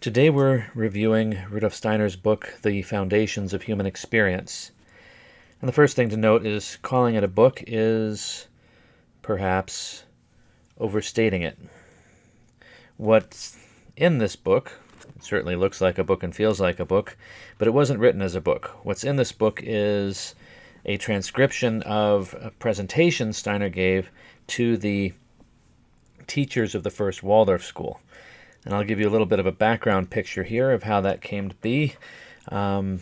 Today we're reviewing Rudolf Steiner's book, The Foundations of Human Experience. And the first thing to note is calling it a book is perhaps overstating it. What's in this book, it certainly looks like a book and feels like a book, but it wasn't written as a book. What's in this book is a transcription of a presentation Steiner gave to the teachers of the first Waldorf school. And I'll give you a little bit of a background picture here of how that came to be. The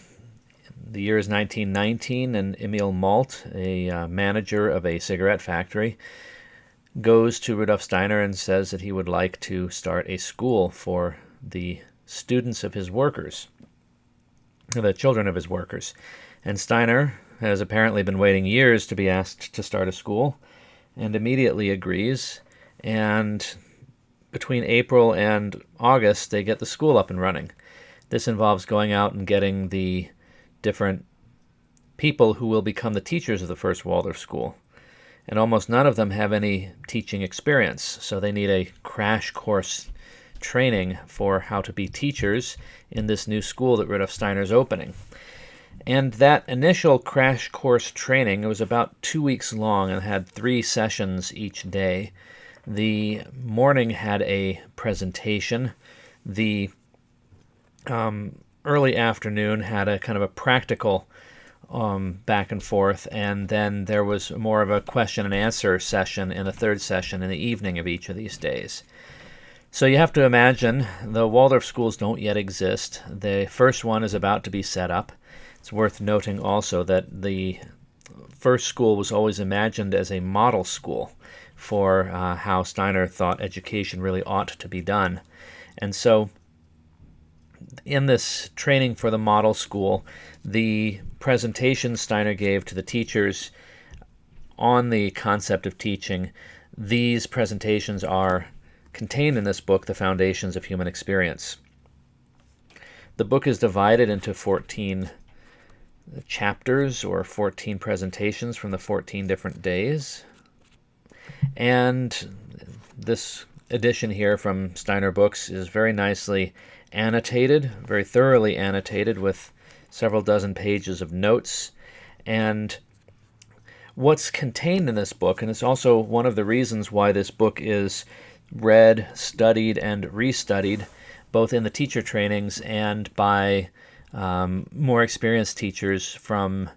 year is 1919, and Emil Malt, a manager of a cigarette factory, goes to Rudolf Steiner and says that he would like to start a school for the students of his workers, the children of his workers. And Steiner has apparently been waiting years to be asked to start a school, and immediately agrees, and between April and August, they get the school up and running. This involves going out and getting the different people who will become the teachers of the first Waldorf school. And almost none of them have any teaching experience, so they need a crash course training for how to be teachers in this new school that Rudolf Steiner is opening. And that initial crash course training, it was about 2 weeks long and had 3 sessions each day. The morning had a presentation. The early afternoon had a kind of a practical back and forth, and then there was more of a question and answer session in the third session in the evening of each of these days. So you have to imagine the Waldorf schools don't yet exist. The first one is about to be set up. It's worth noting also that the first school was always imagined as a model school for how Steiner thought education really ought to be done. And so in this training for the model school, the presentation Steiner gave to the teachers on the concept of teaching, these presentations are contained in this book, The Foundations of Human Experience. The book is divided into 14 chapters or 14 presentations from the 14 different days. And this edition here from Steinerbooks is very nicely annotated, very thoroughly annotated with several dozen pages of notes. And what's contained in this book, and it's also one of the reasons why this book is read, studied, and restudied, both in the teacher trainings and by more experienced teachers from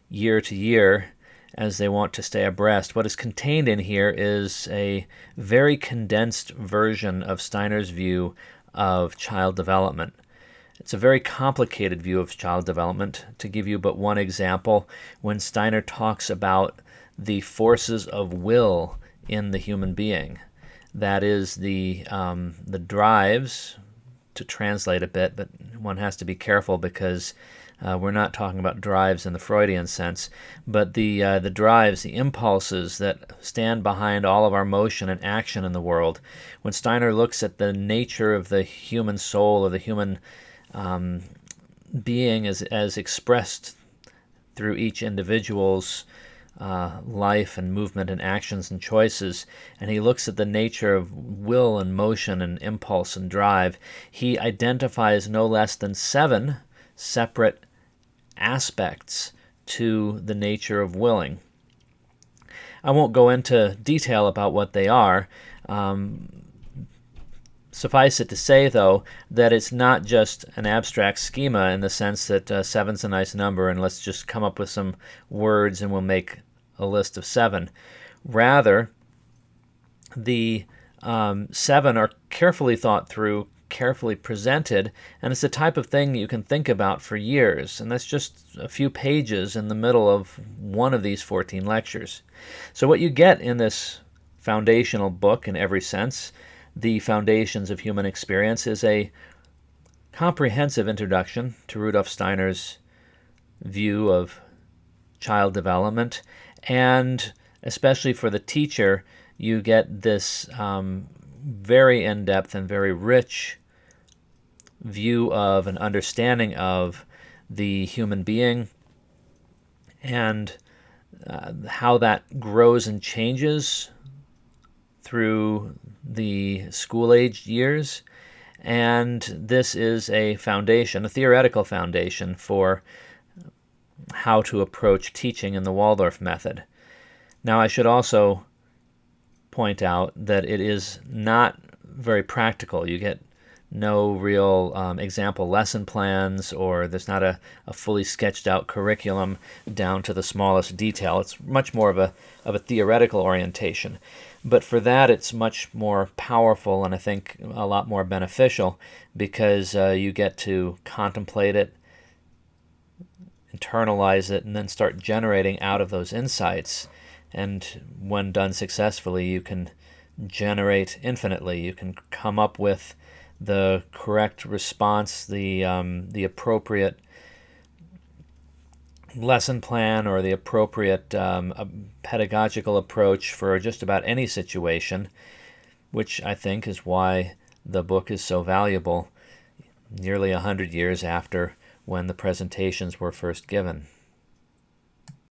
year to year, as they want to stay abreast. What is contained in here is a very condensed version of Steiner's view of child development. It's a very complicated view of child development. To give you but one example, when Steiner talks about the forces of will in the human being, that is the drives, to translate a bit, but one has to be careful because we're not talking about drives in the Freudian sense, but the drives, the impulses that stand behind all of our motion and action in the world. When Steiner looks at the nature of the human soul or the human being as expressed through each individual's life and movement and actions and choices, and he looks at the nature of will and motion and impulse and drive, he identifies no less than 7 separate aspects to the nature of willing. I won't go into detail about what they are. Suffice it to say, though, that it's not just an abstract schema in the sense that 7's a nice number and let's just come up with some words and we'll make a list of 7. Rather, the 7 are carefully thought through, carefully presented, and it's the type of thing you can think about for years, and that's just a few pages in the middle of one of these 14 lectures. So what you get in this foundational book, in every sense, The Foundations of Human Experience, is a comprehensive introduction to Rudolf Steiner's view of child development, and especially for the teacher, you get this very in-depth and very rich view of an understanding of the human being and how that grows and changes through the school-aged years, And this is a foundation, a theoretical foundation for how to approach teaching in the Waldorf method. Now, I should also point out that it is not very practical. You get no real example lesson plans, or there's not a fully sketched out curriculum down to the smallest detail. It's much more of a theoretical orientation. But for that, it's much more powerful and I think a lot more beneficial, because you get to contemplate it, internalize it, and then start generating out of those insights. And when done successfully, you can generate infinitely. You can come up with the correct response, the appropriate lesson plan, or the appropriate pedagogical approach for just about any situation, which I think is why the book is so valuable nearly 100 years after when the presentations were first given.